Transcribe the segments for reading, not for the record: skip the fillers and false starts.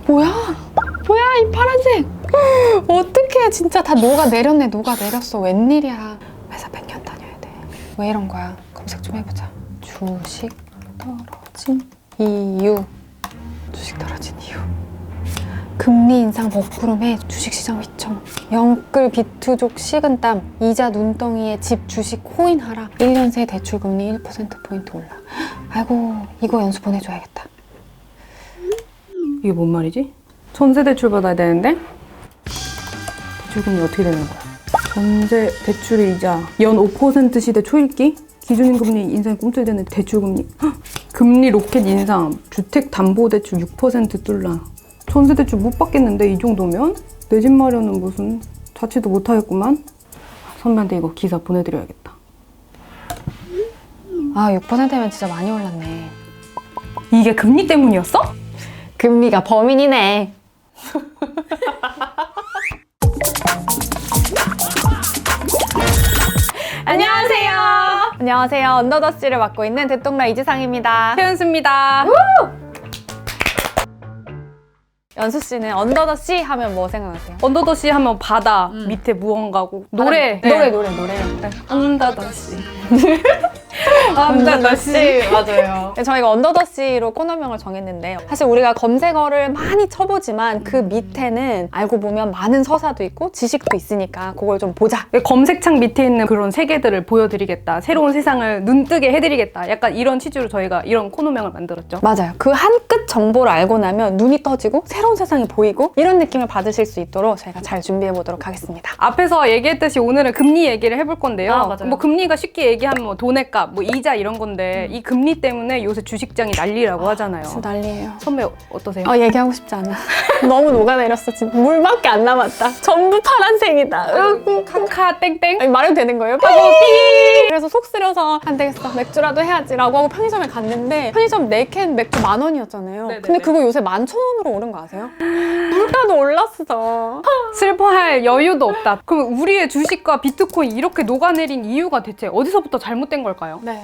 뭐야? 뭐야 이 파란색? 어떡해 진짜 다 녹아내렸네. 녹아내렸어. 웬일이야. 회사 100년 다녀야 돼. 왜 이런 거야? 검색 좀 해보자. 주식 떨어진 이유. 주식 떨어진 이유. 금리 인상 먹구름에 주식시장 휘청. 영끌 비투족 식은땀. 이자 눈덩이에 집 주식 코인 하락. 1년 새 대출금리 1%포인트 올라. 아이고 이거 연수 보내줘야겠다. 이게 뭔 말이지? 전세 대출 받아야 되는데 대출금리 어떻게 되는 거야? 전세 대출의 이자 연 5% 시대 초읽기? 기준금리 인상 꿈틀대는 대출금리 헉! 금리 로켓 인상 주택담보대출 6% 뚫라. 전세 대출 못 받겠는데 이 정도면? 내 집 마련은 무슨 자취도 못 하겠구만. 선배한테 이거 기사 보내드려야겠다. 아 6%면 진짜 많이 올랐네. 이게 금리 때문이었어? 금리가 범인이네. 안녕하세요. 안녕하세요. 언더더씨를 맡고 있는 대똥라 이지상입니다. 최은수입니다. 연수 씨는 언더더씨 하면 뭐 생각하세요? 언더더시 하면 바다, 밑에 무언가고 노래. 노래. 네. 언더더시. 언더더씨 맞아요. 저희가 언더더씨로 코너명을 정했는데 사실 우리가 검색어를 많이 쳐보지만 그 밑에는 알고 보면 많은 서사도 있고 지식도 있으니까 그걸 좀 보자. 검색창 밑에 있는 그런 세계들을 보여드리겠다. 새로운 세상을 눈뜨게 해드리겠다. 약간 이런 취지로 저희가 이런 코너명을 만들었죠. 맞아요. 그 한 끗 정보를 알고 나면 눈이 떠지고 새로운 세상이 보이고 이런 느낌을 받으실 수 있도록 저희가 잘 준비해 보도록 하겠습니다. 앞에서 얘기했듯이 오늘은 금리 얘기를 해볼 건데요. 맞아요. 뭐 금리가 쉽게 얘기하면 뭐 돈의 값, 뭐 이자 이런 건데 이 금리 때문에 요새 주식장이 난리라고 하잖아요. 진짜 난리예요. 선배 어떠세요? 얘기하고 싶지 않아. 너무 녹아내렸어. 진짜 물밖에 안 남았다. 전부 파란색이다. 카카 땡땡. 아니, 말해도 되는 거예요? 그래서 속 쓰려서 안 되겠어. 맥주라도 해야지 라고 하고 편의점에 갔는데 편의점 4캔 맥주 10,000원이었잖아요. 네네네. 근데 그거 요새 11,000원으로 오른 거 아세요? 물가도 올랐어. 슬퍼할 여유도 없다. 그럼 우리의 주식과 비트코인 이렇게 녹아내린 이유가 대체 어디서부터 잘못된 걸까요? 네.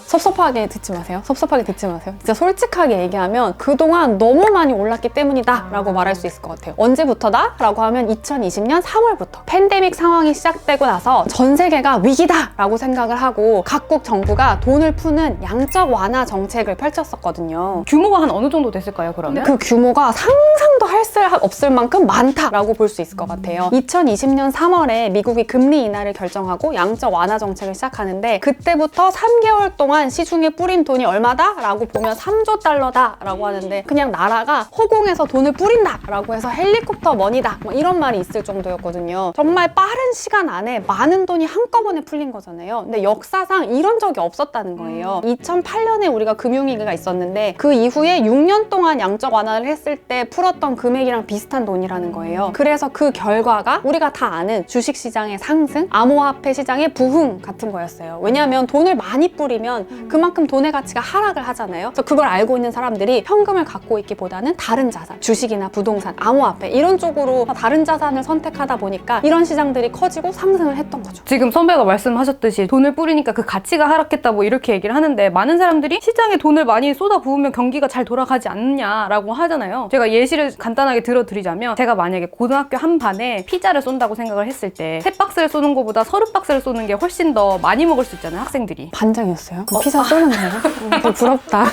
섭섭하게 듣지 마세요. 섭섭하게 듣지 마세요. 진짜 솔직하게 얘기하면 그동안 너무 많이 올랐기 때문이다 라고 말할 수 있을 것 같아요. 언제부터다? 라고 하면 2020년 3월부터 팬데믹 상황이 시작되고 나서 전 세계가 위기다 라고 생각을 하고 각국 정부가 돈을 푸는 양적 완화 정책을 펼쳤었거든요. 규모가 한 어느 정도 됐을까요, 그러면? 그 규모가 상상도 할 수 없을 만큼 많다라고 볼 수 있을 것 같아요. 2020년 3월에 미국이 금리 인하를 결정하고 양적 완화 정책을 시작하는데 그때부터 3개월 동안 시중에 뿌린 돈이 얼마다? 라고 보면 3조 달러다 라고 하는데 그냥 나라가 허공에서 돈을 뿌린다 라고 해서 헬리콥터 머니다 뭐 이런 말이 있을 정도였거든요. 정말 빠른 시간 안에 많은 돈이 한꺼번에 풀린 거잖아요. 근데 역사상 이런 적이 없었다는 거예요. 2008년에 우리가 금융위기가 있었는데 그 이후에 6년 동안 양적 완화를 했을 때 풀었던 금액이랑 비슷한 돈이라는 거예요. 그래서 그 결과가 우리가 다 아는 주식시장의 상승, 암호화폐 시장의 부흥 같은 거였어요. 왜냐하면 돈을 많이 뿌리면 그만큼 돈의 가치가 하락을 하잖아요. 그래서 그걸 알고 있는 사람들이 현금을 갖고 있기보다는 다른 자산, 주식이나 부동산, 암호화폐 이런 쪽으로 다른 자산을 선택하다 보니까 이런 시장들이 커지고 상승을 했던 거죠. 지금 선배가 말씀하셨듯이 돈을 뿌리니까 그 가치가 하락했다 뭐 이렇게 얘기를 하는데 많은 사람들이 시장에 돈을 많이 쏟아부으면 경기가 잘 돌아가지 않느냐라고 하잖아요. 제가 예시를 간단하게 들어드리자면 제가 만약에 고등학교 한 반에 피자를 쏜다고 생각을 했을 때 3박스를 쏘는 것보다 30박스를 쏘는 게 훨씬 더 많이 먹을 수 있잖아요, 학생들이. 반장이었어요? 피자 쏘는 거예요? 되게 부럽다.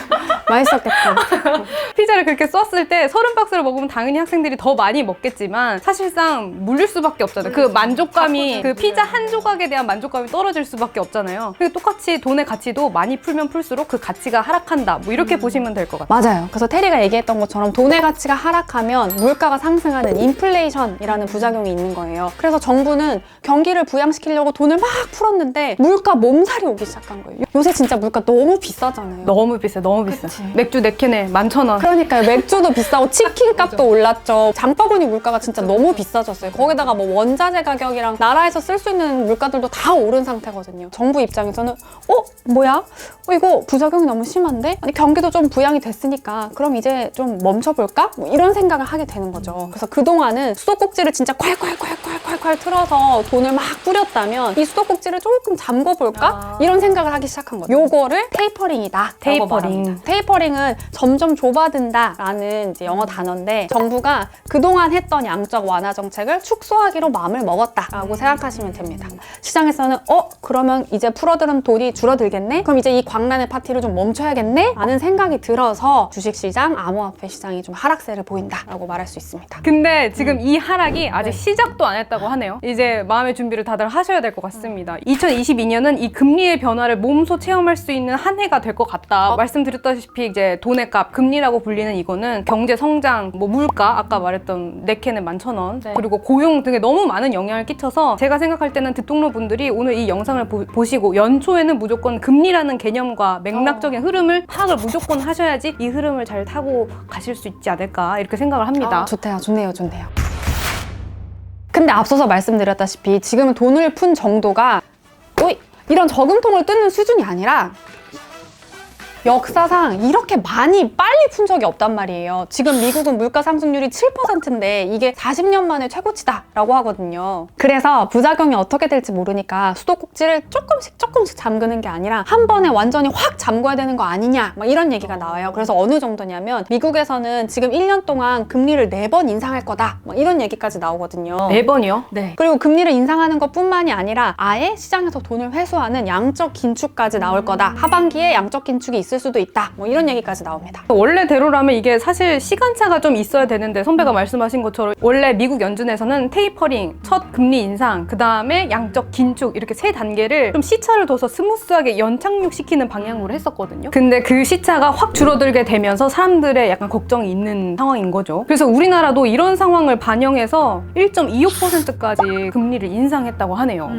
맛있었겠다. 피자를 그렇게 쐈을 때 30박스를 먹으면 당연히 학생들이 더 많이 먹겠지만 사실상 물릴 수밖에 없잖아요. 그 만족감이 그 피자 한 조각에 대한 만족감이 떨어질 수밖에 없잖아요. 그리고 똑같이 돈의 가치도 많이 풀면 풀수록 그 가치가 하락한다 뭐 이렇게 보시면 될 것 같아요. 맞아요. 그래서 테리가 얘기했던 것처럼 돈의 가치가 하락하면 물가가 상승하는 인플레이션이라는 부작용이 있는 거예요. 그래서 정부는 경기를 부양시키려고 돈을 막 풀었는데 물가 몸살이 오기 시작한 거예요. 요새 진짜 물가 너무 비싸잖아요. 너무 비싸, 너무 비싸. 그치. 맥주 4캔에 11,000원. 그러니까요. 맥주도 비싸고 치킨 값도 올랐죠. 장바구니 물가가 진짜 너무 비싸졌어요. 거기다가 뭐 원자재 가격이랑 나라에서 쓸 수 있는 물가들도 다 오른 상태거든요. 정부 입장에서는 뭐야? 이거 부작용이 너무 심한데? 아니 경기도 좀 부양이 됐으니까 그럼 이제 좀 멈춰볼까? 뭐 이런 생각을 하게 되는 거죠. 그래서 그동안은 수도꼭지를 진짜 콸콸콸 틀어서 돈을 막 뿌렸다면 이 수도꼭지를 조금 잠궈볼까? 이런 생각을 하기 시작한 거죠. 요거를 테이퍼링이다. 테이퍼링은 점점 좁아든다라는 이제 영어 단어인데 정부가 그동안 했던 양적 완화 정책을 축소하기로 마음을 먹었다라고 생각하시면 됩니다. 시장에서는 그러면 이제 풀어들은 돈이 줄어들겠네? 그럼 이제 이 광란의 파티를 좀 멈춰야겠네? 라는 생각이 들어서 주식시장, 암호화폐 시장이 좀 하락세를 보인다라고 말할 수 있습니다. 근데 지금 이 하락이 아직 시작도 안 했다고 하네요. 이제 마음의 준비를 다들 하셔야 될 것 같습니다. 2022년은 이 금리의 변화를 몸소 체험할 수 있는 한 해가 될 것 같다. 말씀드렸다시피 이제 돈의 값, 금리라고 불리는 이거는 경제 성장, 뭐 물가, 아까 말했던 네캔에 11,000원, 네. 그리고 고용 등에 너무 많은 영향을 끼쳐서 제가 생각할 때는 듣동로분들이 오늘 이 영상을 보시고 연초에는 무조건 금리라는 개념과 맥락적인 흐름을 파악을 무조건 하셔야지 이 흐름을 잘 타고 가실 수 있지 않을까 이렇게 생각을 합니다. 좋네요. 근데 앞서서 말씀드렸다시피 지금은 돈을 푼 정도가 이런 저금통을 뜯는 수준이 아니라 역사상 이렇게 많이 빨리 푼 적이 없단 말이에요. 지금 미국은 물가 상승률이 7%인데 이게 40년 만에 최고치다라고 하거든요. 그래서 부작용이 어떻게 될지 모르니까 수도꼭지를 조금씩 잠그는 게 아니라 한 번에 완전히 확 잠궈야 되는 거 아니냐 막 이런 얘기가 나와요. 그래서 어느 정도냐면 미국에서는 지금 1년 동안 금리를 4번 인상할 거다 막 이런 얘기까지 나오거든요. 4번이요? 네. 그리고 금리를 인상하는 것뿐만이 아니라 아예 시장에서 돈을 회수하는 양적 긴축까지 나올 거다. 하반기에 양적 긴축이 있을 수도 있다. 뭐 이런 얘기까지 나옵니다. 원래대로라면 이게 사실 시간차가 좀 있어야 되는데 선배가 말씀하신 것처럼 원래 미국 연준에서는 테이퍼링, 첫 금리 인상, 그 다음에 양적 긴축 이렇게 3단계를 좀 시차를 둬서 스무스하게 연착륙시키는 방향으로 했었거든요. 근데 그 시차가 확 줄어들게 되면서 사람들의 약간 걱정이 있는 상황인 거죠. 그래서 우리나라도 이런 상황을 반영해서 1.25%까지 금리를 인상했다고 하네요.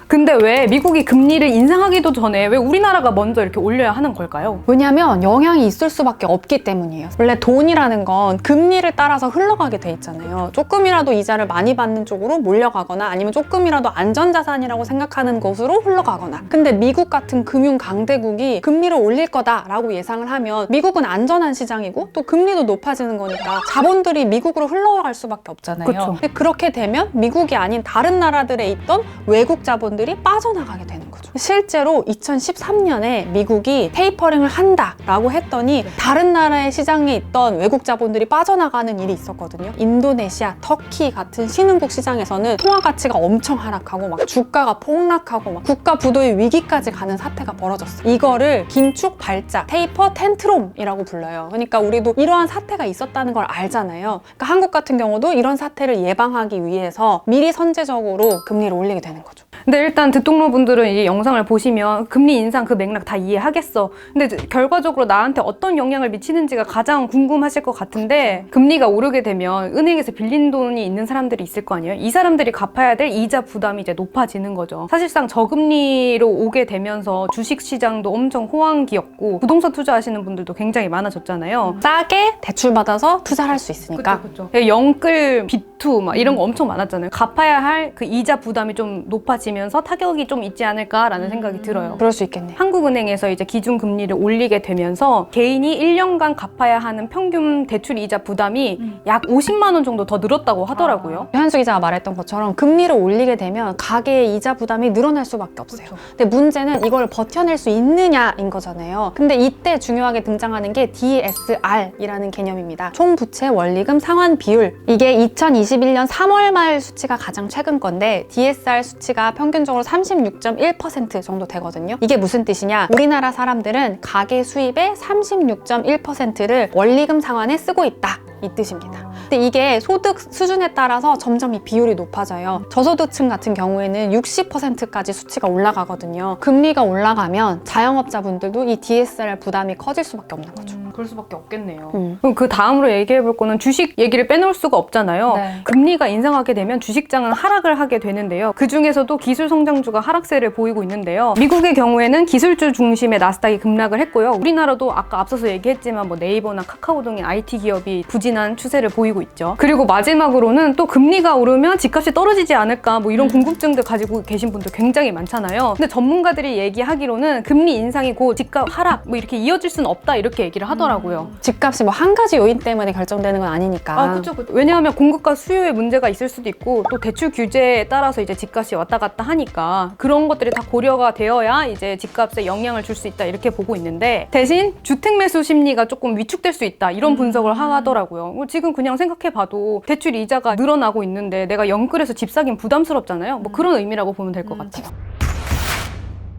근데 왜 미국이 금리를 인상하기도 전에 왜 우리나라가 먼저 이렇게 올려야 하는 걸까요? 왜냐면 영향이 있을 수밖에 없기 때문이에요. 원래 돈이라는 건 금리를 따라서 흘러가게 돼 있잖아요. 조금이라도 이자를 많이 받는 쪽으로 몰려가거나 아니면 조금이라도 안전자산이라고 생각하는 곳으로 흘러가거나. 근데 미국 같은 금융 강대국이 금리를 올릴 거다라고 예상을 하면 미국은 안전한 시장이고 또 금리도 높아지는 거니까 자본들이 미국으로 흘러갈 수밖에 없잖아요. 그쵸. 근데 그렇게 되면 미국이 아닌 다른 나라들에 있던 외국 자본들이 빠져나가게 되는 거죠. 실제로 2013년에 미국이 테이퍼링을 한다라고 했더니 다른 나라의 시장에 있던 외국 자본들이 빠져나가는 일이 있었거든요. 인도네시아, 터키 같은 신흥국 시장에서는 통화 가치가 엄청 하락하고 막 주가가 폭락하고 막 국가 부도의 위기까지 가는 사태가 벌어졌어요. 이거를 긴축 발작, 테이퍼 텐트롬이라고 불러요. 그러니까 우리도 이러한 사태가 있었다는 걸 알잖아요. 그러니까 한국 같은 경우도 이런 사태를 예방하기 위해서 미리 선제적으로 금리를 올리게 되는 거죠. 근데 일단 듣동로분들은 이 영상을 보시면 금리 인상 그 맥락 다 이해하겠어. 근데 결과적으로 나한테 어떤 영향을 미치는지가 가장 궁금하실 것 같은데 금리가 오르게 되면 은행에서 빌린 돈이 있는 사람들이 있을 거 아니에요? 이 사람들이 갚아야 될 이자 부담이 이제 높아지는 거죠. 사실상 저금리로 오게 되면서 주식시장도 엄청 호황기였고 부동산 투자하시는 분들도 굉장히 많아졌잖아요. 싸게 대출받아서 투자를 할 수 있으니까. 그쵸. 영끌, 비투 막 이런 거 엄청 많았잖아요. 갚아야 할 그 이자 부담이 좀 높아지면서 타격이 좀 있지 않을까라는 생각이 들어요. 그럴 수 있겠네. 한국은행에서 이제 기준금리를 올리게 되면서 개인이 1년간 갚아야 하는 평균 대출 이자 부담이 약 50만 원 정도 더 늘었다고 하더라고요. 현수 기자가 말했던 것처럼 금리를 올리게 되면 가계의 이자 부담이 늘어날 수밖에 없어요. 근데 문제는 이걸 버텨낼 수 있느냐인 거잖아요. 근데 이때 중요하게 등장하는 게 DSR이라는 개념입니다. 총부채 원리금 상환 비율. 이게 2021년 3월 말 수치가 가장 최근 건데 DSR 수치가 평균적으로 36.1% 정도 되거든요. 이게 무슨 뜻이냐? 우리나라 사람들은 가계 수입의 36.1%를 원리금 상환에 쓰고 있다. 이 뜻입니다. 근데 이게 소득 수준에 따라서 점점 이 비율이 높아져요. 저소득층 같은 경우에는 60%까지 수치가 올라가거든요. 금리가 올라가면 자영업자분들도 이 DSR 부담이 커질 수밖에 없는 거죠. 그럴 수밖에 없겠네요. 그럼 그 다음으로 얘기해 볼 거는 주식 얘기를 빼놓을 수가 없잖아요. 네. 금리가 인상하게 되면 주식장은 하락을 하게 되는데요. 그 중에서도 기술 성장주가 하락세를 보이고 있는데요. 미국의 경우에는 기술주 중심의 나스닥이 급락을 했고요. 우리나라도 아까 앞서서 얘기했지만 뭐 네이버나 카카오 등의 IT 기업이 부진한 추세를 보이고 가지고 있죠. 그리고 마지막으로는 또 금리가 오르면 집값이 떨어지지 않을까 뭐 이런 궁금증들 가지고 계신 분들 굉장히 많잖아요. 근데 전문가들이 얘기하기로는 금리 인상이 곧 집값 하락 뭐 이렇게 이어질 수는 없다 이렇게 얘기를 하더라고요. 집값이 뭐 한 가지 요인 때문에 결정되는 건 아니니까. 그렇죠. 왜냐하면 공급과 수요의 문제가 있을 수도 있고 또 대출 규제에 따라서 이제 집값이 왔다 갔다 하니까 그런 것들이 다 고려가 되어야 이제 집값에 영향을 줄 수 있다 이렇게 보고 있는데, 대신 주택 매수 심리가 조금 위축될 수 있다 이런 분석을 하더라고요. 지금 그냥 생각해봐도 대출 이자가 늘어나고 있는데 내가 영끌해서 집 사긴 부담스럽잖아요. 뭐 그런 의미라고 보면 될 것 같아요.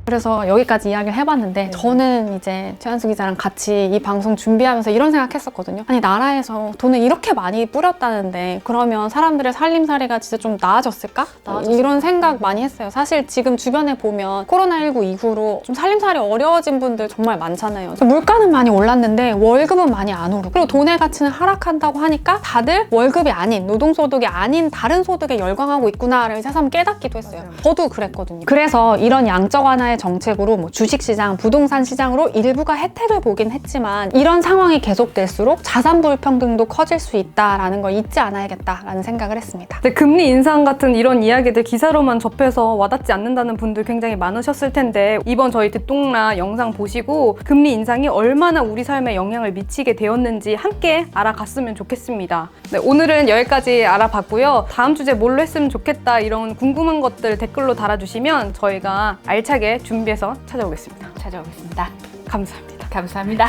그래서 여기까지 이야기를 해봤는데 저는 이제 최한수 기자랑 같이 이 방송 준비하면서 이런 생각했었거든요. 아니 나라에서 돈을 이렇게 많이 뿌렸다는데 그러면 사람들의 살림살이가 진짜 좀 나아졌을까? 이런 생각 많이 했어요. 사실 지금 주변에 보면 코로나19 이후로 좀 살림살이 어려워진 분들 정말 많잖아요. 물가는 많이 올랐는데 월급은 많이 안 오르고, 그리고 돈의 가치는 하락한다고 하니까 다들 월급이 아닌, 노동소득이 아닌 다른 소득에 열광하고 있구나를 새삼 깨닫기도 했어요. 저도 그랬거든요. 그래서 이런 양적 완화의 정책으로 뭐 주식시장, 부동산 시장으로 일부가 혜택을 보긴 했지만 이런 상황이 계속될수록 자산 불평등도 커질 수 있다라는 걸 잊지 않아야겠다라는 생각을 했습니다. 근데 금리 인상 같은 이런 이야기들 기사로만 접해서 와닿지 않는다는 분들 굉장히 많으셨을 텐데, 이번 저희 듣동라 영상 보시고 금리 인상이 얼마나 우리 삶에 영향을 미치게 되었는지 함께 알아갔으면 좋겠습니다. 네, 오늘은 여기까지 알아봤고요. 다음 주제 뭘로 했으면 좋겠다 이런 궁금한 것들 댓글로 달아주시면 저희가 알차게 준비해서 찾아오겠습니다. 감사합니다. 감사합니다.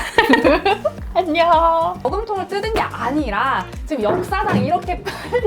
안녕. 저금통을 뜯은 게 아니라 지금 역사상 이렇게 빨리